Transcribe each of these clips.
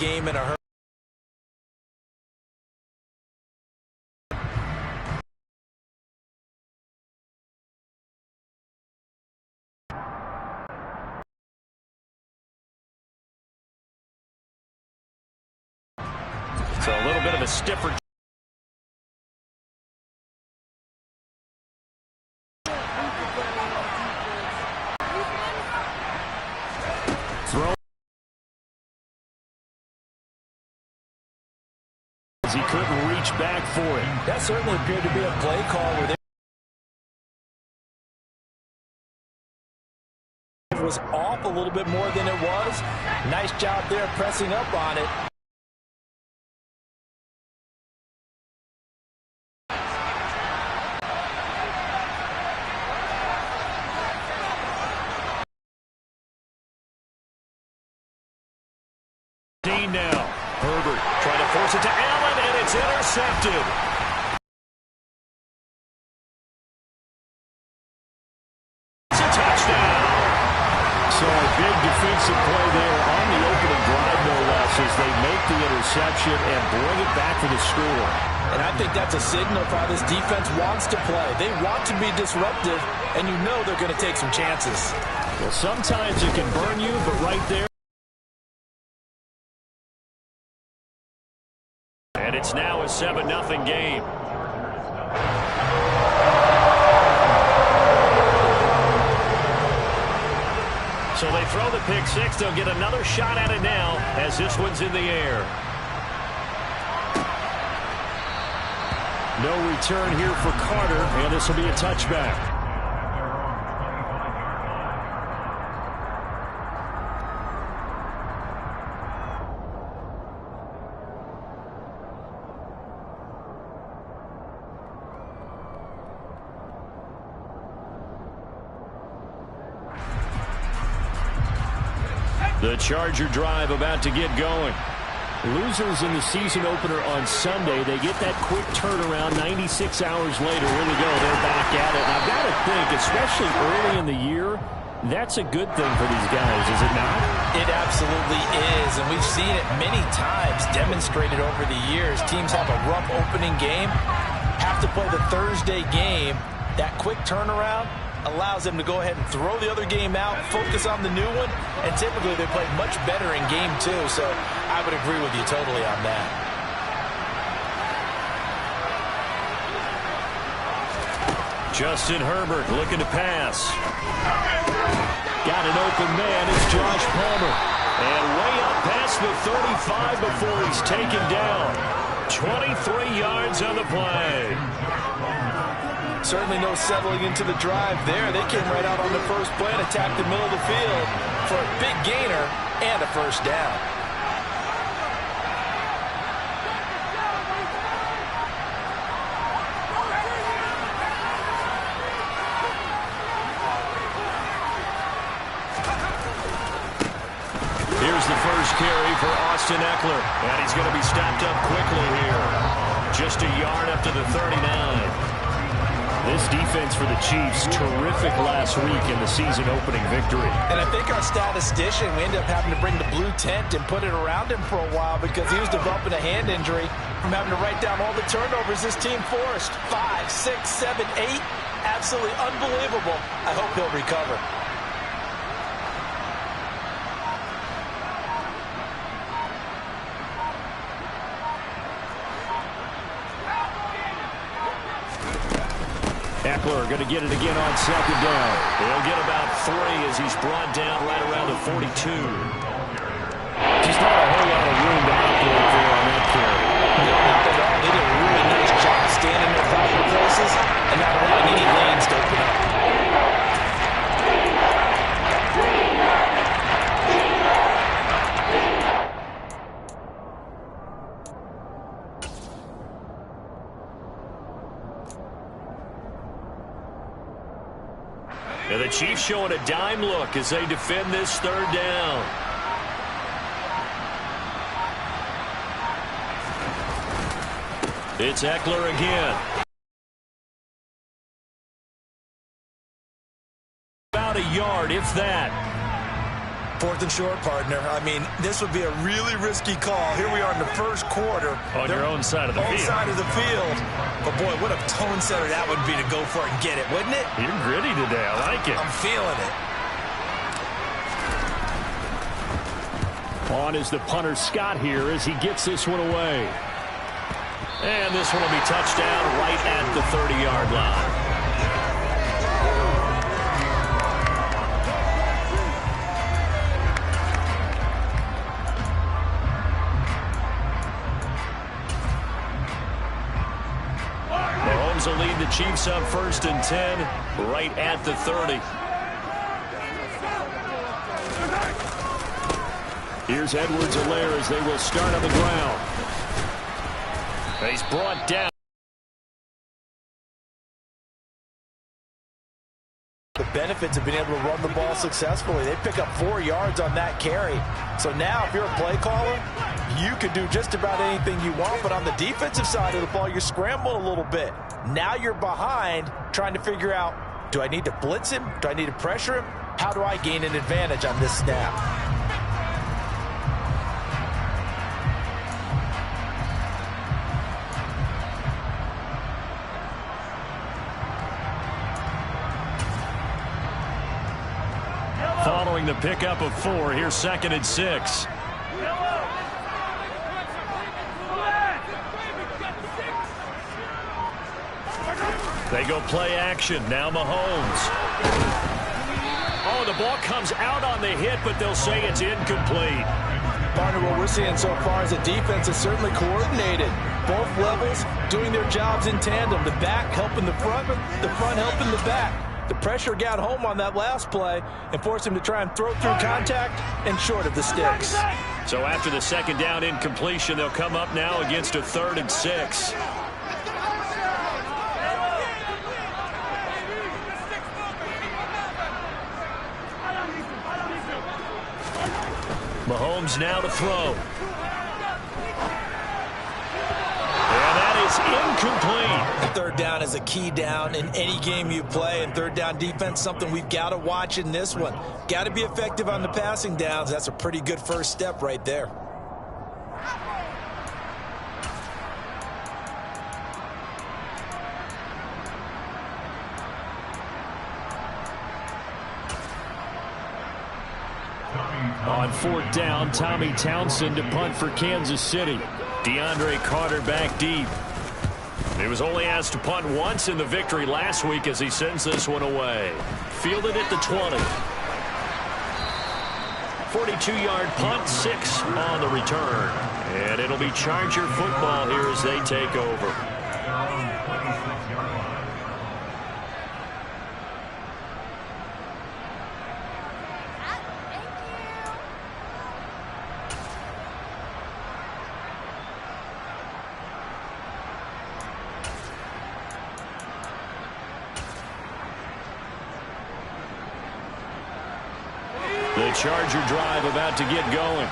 game in a hurry. So a little bit of a stiffer. Throw. He couldn't reach back for it. That certainly appeared to be a play call where it was off a little bit more than it was. Nice job there pressing up on it. Now, Herbert trying to force it to Allen, and it's intercepted. It's a touchdown. So a big defensive play there on the opening drive, no less, as they make the interception and bring it back for the score. And I think that's a signal of how this defense wants to play. They want to be disruptive, and you know they're going to take some chances. Well, sometimes it can burn you, but right there. And it's now a 7-0 game. So they throw the pick six. They'll get another shot at it now as this one's in the air. No return here for Carter, and this will be a touchback. The Charger drive about to get going. Losers in the season opener on Sunday, they get that quick turnaround 96 hours later. Here we go. They're back at it. And I've got to think, especially early in the year, that's a good thing for these guys, is it not? It absolutely is, and we've seen it many times demonstrated over the years. Teams have a rough opening game, have to play the Thursday game. That quick turnaround allows them to go ahead and throw the other game out, focus on the new one, and typically they play much better in game two. So I would agree with you totally on that. Justin Herbert looking to pass. Got an open man. It's Josh Palmer. And way up past the 35 before he's taken down. 23 yards on the play. Certainly no settling into the drive there. They came right out on the first play and attacked the middle of the field for a big gainer and a first down. Here's the first carry for Austin Ekeler. And he's going to be stopped up quickly here. Just a yard up to the 39. This defense for the Chiefs, terrific last week in the season opening victory. And I think our statistician, we ended up having to bring the blue tent and put it around him for a while because he was developing a hand injury from having to write down all the turnovers this team forced. 5, 6, 7, 8. Absolutely unbelievable. I hope he'll recover. Ekeler going to get it again on second down. He'll get about 3 as he's brought down right around the 42. Just not a whole lot of room to operate there on that carry. No, not at all. They did a really nice job staying in their proper places and not allowing any lanes to open up. And the Chiefs showing a dime look as they defend this third down. It's Ekeler again. About a yard, if that. 4th and short, partner. I mean, this would be a really risky call. Here we are in the first quarter. On your own side of the field. Own side of the field. But, boy, what a tone setter that would be to go for it and get it, wouldn't it? You're gritty today. I like it. I'm feeling it. On is the punter Scott here as he gets this one away. And this one will be touchdown right at the 30-yard line. Mahomes will lead the Chiefs up 1st and 10 right at the 30. Here's Edwards-Helaire as they will start on the ground. He's brought down. The benefits of being able to run the ball successfully. They pick up 4 yards on that carry. So now if you're a play caller, you can do just about anything you want. But on the defensive side of the ball, you're scrambling a little bit. Now you're behind trying to figure out, do I need to blitz him? Do I need to pressure him? How do I gain an advantage on this snap? Following the pickup of 4, here's 2nd and 6. They go play action. Now Mahomes. Oh, the ball comes out on the hit, but they'll say it's incomplete. Partner, what we're seeing so far is a defense is certainly coordinated. Both levels doing their jobs in tandem. The back helping the front helping the back. The pressure got home on that last play and forced him to try and throw through contact and short of the sticks. So after the 2nd down incompletion, they'll come up now against a 3rd and 6. Mahomes now to throw. And that is incomplete. 3rd down is a key down in any game you play, and 3rd down defense, something we've got to watch in this one. Got to be effective on the passing downs. That's a pretty good first step right there. On 4th down, Tommy Townsend to punt for Kansas City. DeAndre Carter back deep. He was only asked to punt once in the victory last week as he sends this one away. Fielded at the 20. 42-yard punt, 6 on the return. And it'll be Charger football here as they take over. The Charger drive about to get going.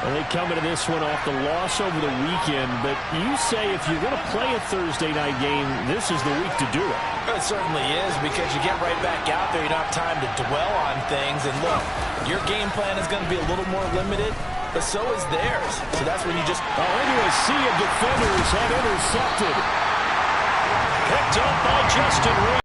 Well, they come into this one off the loss over the weekend, but you say if you're going to play a Thursday night game, this is the week to do it. It certainly is, because you get right back out there. You don't have time to dwell on things. And look, your game plan is going to be a little more limited, but so is theirs. So that's when you just... into a sea of defenders have intercepted. Picked up by Justin Reed.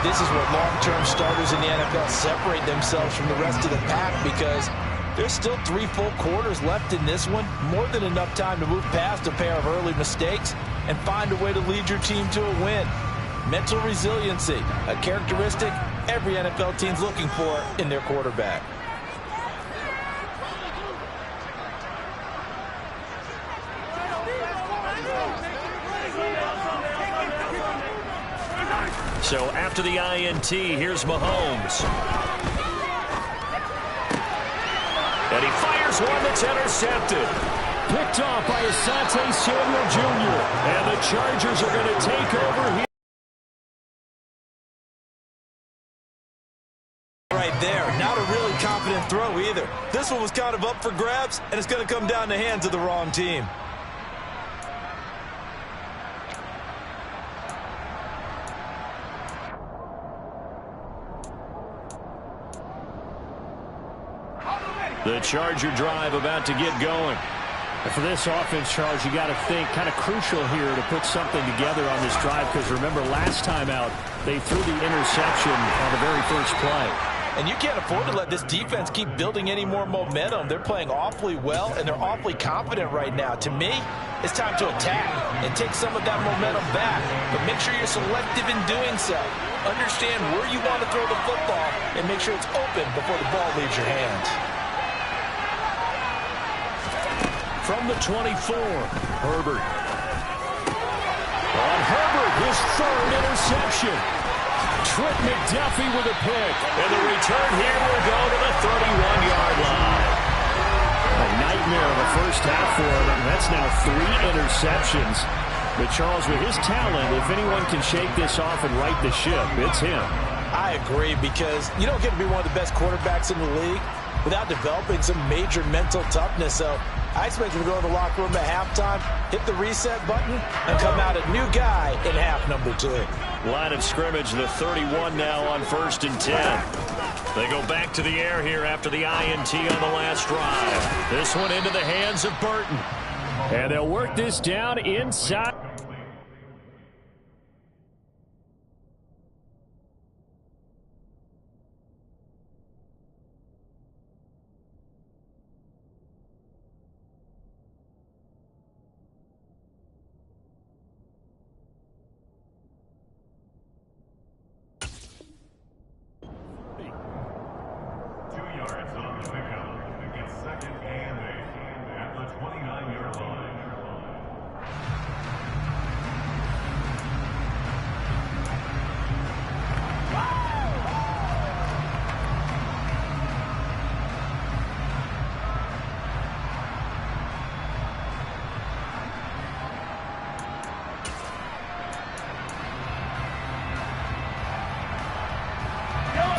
This is where long-term starters in the NFL separate themselves from the rest of the pack, because there's still 3 full quarters left in this one. More than enough time to move past a pair of early mistakes and find a way to lead your team to a win. Mental resiliency, a characteristic every NFL team's looking for in their quarterback. So after the INT, here's Mahomes. And he fires one that's intercepted. Picked off by Asante Samuel Jr. And the Chargers are going to take over here. Right there. Not a really confident throw either. This one was kind of up for grabs, and it's going to come down the hands of the wrong team. The Charger drive about to get going. And for this offense, Charles, you got to think kind of crucial here to put something together on this drive, because remember last time out they threw the interception on the very first play. And you can't afford to let this defense keep building any more momentum. They're playing awfully well, and they're awfully confident right now. To me, it's time to attack and take some of that momentum back. But make sure you're selective in doing so. Understand where you want to throw the football and make sure it's open before the ball leaves your hands. From the 24, Herbert. On Herbert, his third interception. Trent McDuffie with a pick. And the return here will go to the 31-yard line. A nightmare of a first half for him, and that's now 3 interceptions. But Charles, with his talent, if anyone can shake this off and right the ship, it's him. I agree, because you don't get to be one of the best quarterbacks in the league without developing some major mental toughness. So I expect him to go to the locker room at halftime, hit the reset button, and come out a new guy in half number 2. Line of scrimmage, the 31 now on 1st and 10. They go back to the air here after the INT on the last drive. This one into the hands of Burton. And they'll work this down inside.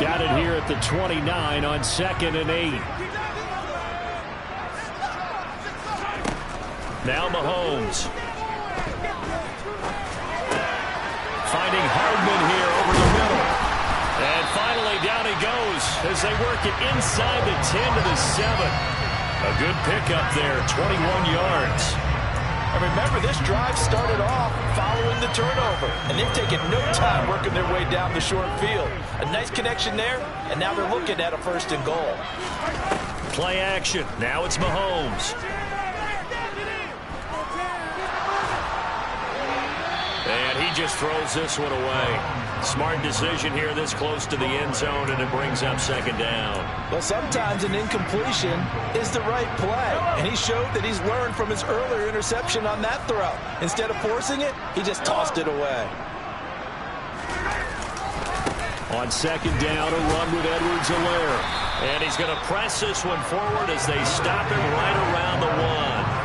Got it here at the 29 on 2nd and 8. Now Mahomes. Finding Hardman here over the middle. And finally down he goes as they work it inside the 10 to the 7. A good pickup there, 21 yards. And remember, this drive started off following the turnover, and they've taken no time working their way down the short field. A nice connection there, and now they're looking at a 1st and goal. Play action. Now it's Mahomes. And he just throws this one away. Smart decision here this close to the end zone, and it brings up 2nd down. Well, sometimes an incompletion is the right play, and he showed that he's learned from his earlier interception on that throw. Instead of forcing it, he just tossed it away. On 2nd down, a run with Edwards-Helaire. And he's going to press this one forward as they stop him right around the 1.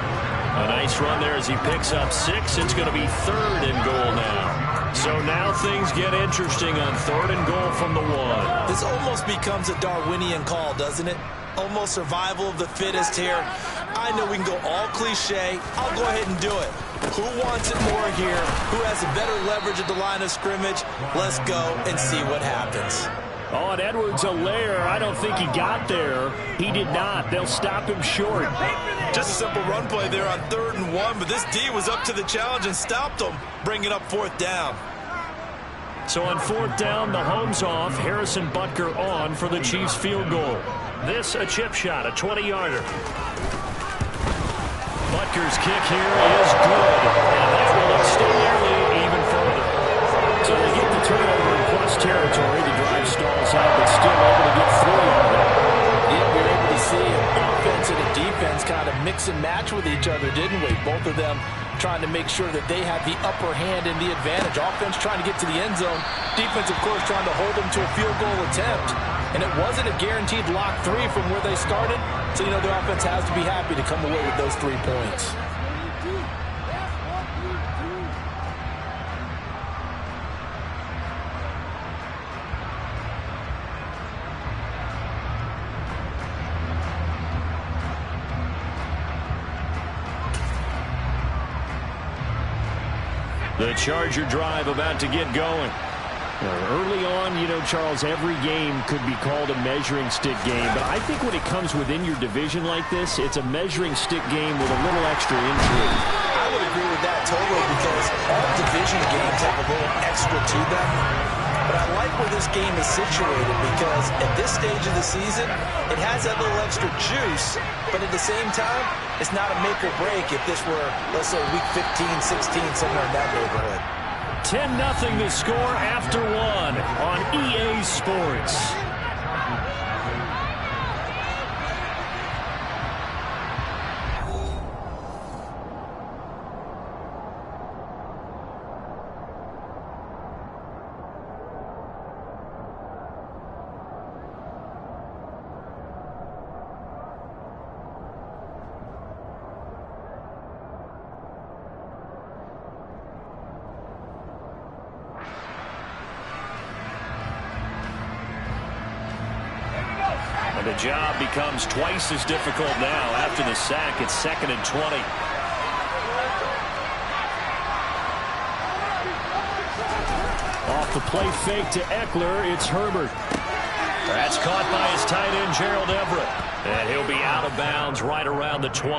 A nice run there as he picks up 6. It's going to be 3rd and goal now. So now things get interesting on 3rd and goal from the 1. This almost becomes a Darwinian call, doesn't it? Almost survival of the fittest here. I know we can go all cliche. I'll go ahead and do it. Who wants it more here? Who has a better leverage at the line of scrimmage? Let's go and see what happens. Oh, and Edwards-Helaire, I don't think he got there. He did not. They'll stop him short. Just a simple run play there on 3rd and 1, but this D was up to the challenge and stopped him, bringing up 4th down. So on 4th down, the Mahomes off, Harrison Butker on for the Chiefs field goal. This a chip shot, a 20-yarder. Butker's kick here is good, and that will extend their lead even further. So they get the turnover in plus territory. The drive stalls out, but still able to get 3 on that. Yeah, we were able to see an offense and a defense kind of mix and match with each other, didn't we? Both of them trying to make sure that they have the upper hand and the advantage. Offense trying to get to the end zone. Defense, of course, trying to hold them to a field goal attempt. And it wasn't a guaranteed lock 3 from where they started. So, you know, their offense has to be happy to come away with those 3 points. The Charger drive about to get going. Early on, Charles, every game could be called a measuring stick game. But I think when it comes within your division like this, it's a measuring stick game with a little extra intrigue. I would agree with that totally because all division games have a little extra to them. But I like where this game is situated because at this stage of the season, it has that little extra juice. But at the same time, it's not a make or break if this were, let's say, week 15, 16, somewhere in that neighborhood. 10-0 the score after one on EA Sports. The job becomes twice as difficult now. After the sack, it's 2nd and 20. Off the play fake to Eckler, it's Herbert. That's caught by his tight end, Gerald Everett. And he'll be out of bounds right around the 20.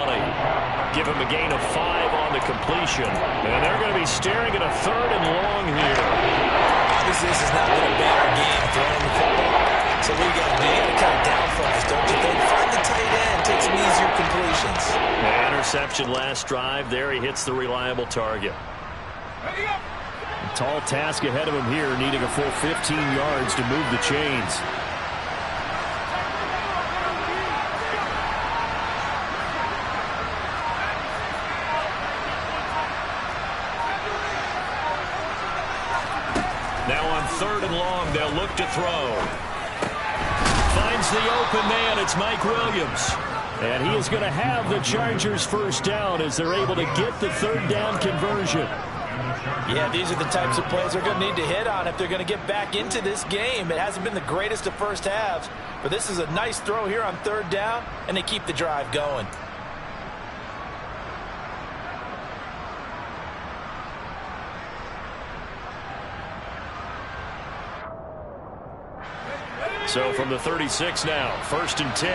Give him a gain of 5 on the completion. And they're going to be staring at a 3rd and long here. Obviously, this has not been a better game throwing the football. So we got to kind of downfocus, don't you think? Find the tight end, take some easier completions. The interception last drive. There he hits the reliable target. A tall task ahead of him here, needing a full 15 yards to move the chains. Now on 3rd and long, they'll look to throw. Finds the open man. It's Mike Williams. And he is going to have the Chargers first down as they're able to get the 3rd down conversion. Yeah, these are the types of plays they're going to need to hit on if they're going to get back into this game. It hasn't been the greatest of first halves, but this is a nice throw here on 3rd down, and they keep the drive going. So from the 36 now, 1st and 10.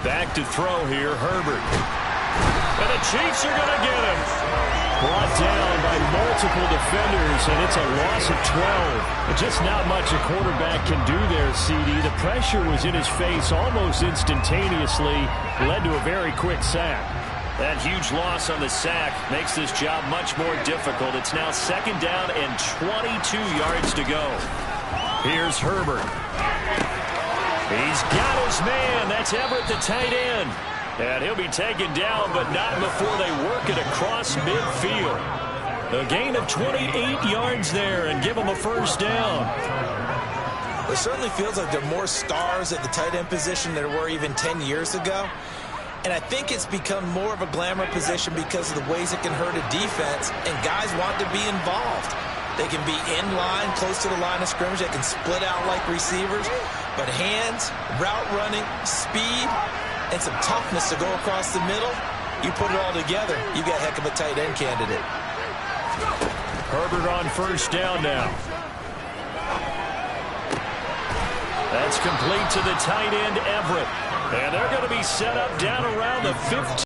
Back to throw here, Herbert. And the Chiefs are going to get him. Brought down by multiple defenders, and it's a loss of 12. Just not much a quarterback can do there, CD. The pressure was in his face almost instantaneously, led to a very quick sack. That huge loss on the sack makes this job much more difficult. It's now 2nd down and 22 yards to go. Here's Herbert. He's got his man. That's Everett, the tight end. And he'll be taken down, but not before they work it across midfield. A gain of 28 yards there and give him a first down. It certainly feels like there are more stars at the tight end position than there were even 10 years ago. And I think it's become more of a glamour position because of the ways it can hurt a defense, and guys want to be involved. They can be in line, close to the line of scrimmage. They can split out like receivers. But hands, route running, speed, and some toughness to go across the middle, you put it all together, you got a heck of a tight end candidate. Herbert on 1st down now. That's complete to the tight end, Everett. And they're going to be set up down around the 15.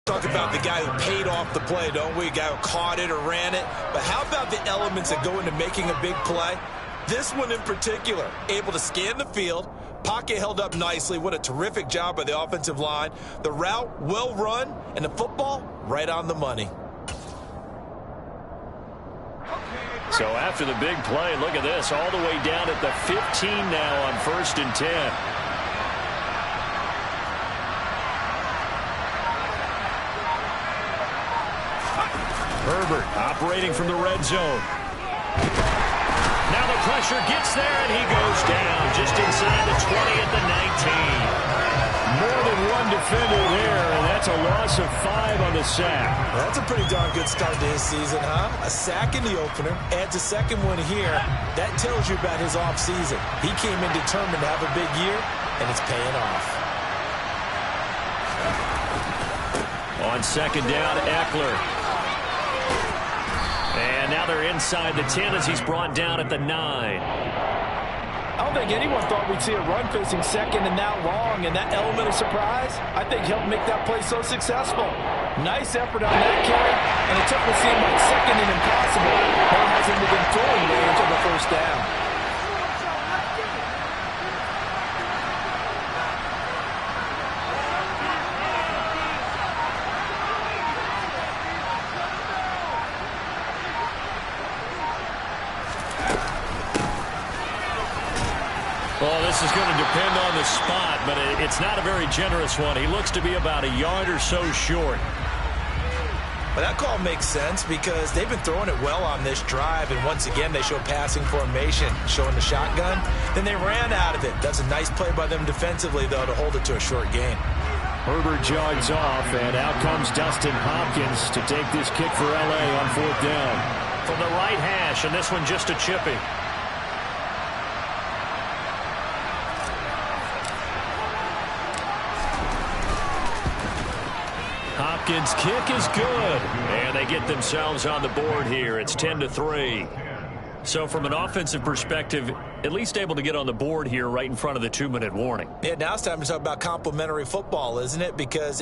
Talk about the guy who paid off the play, don't we? A guy who caught it or ran it. But how about the elements that go into making a big play? This one in particular, able to scan the field, pocket held up nicely. What a terrific job by the offensive line. The route, well run, and the football, right on the money. So after the big play, look at this, all the way down at the 15 now on 1st and 10. Herbert operating from the red zone. Now the pressure gets there, and he goes down just inside the 20 at the 19. More than one defender there, and that's a loss of 5 on the sack. Well, that's a pretty darn good start to his season, huh? A sack in the opener, adds a second one here. That tells you about his offseason. He came in determined to have a big year, and it's paying off. On second down, Eckler. And now they're inside the 10 as he's brought down at the 9. I don't think anyone thought we'd see a run facing second and that long, and that element of surprise, I think, helped make that play so successful. Nice effort on that carry, and it took what seemed like second and impossible. Now has him within throwing range of the first down. Well, this is going to depend on the spot, but it's not a very generous one. He looks to be about a yard or so short. But that call makes sense because they've been throwing it well on this drive, and once again they show passing formation, showing the shotgun. Then they ran out of it. That's a nice play by them defensively, though, to hold it to a short gain. Herbert jogs off, and out comes Dustin Hopkins to take this kick for L.A. on fourth down. From the right hash, and this one just a chippy. Hopkins' kick is good, and they get themselves on the board here. It's 10-3. So from an offensive perspective, at least able to get on the board here right in front of the 2-minute warning. Yeah, now it's time to talk about complimentary football, isn't it? Because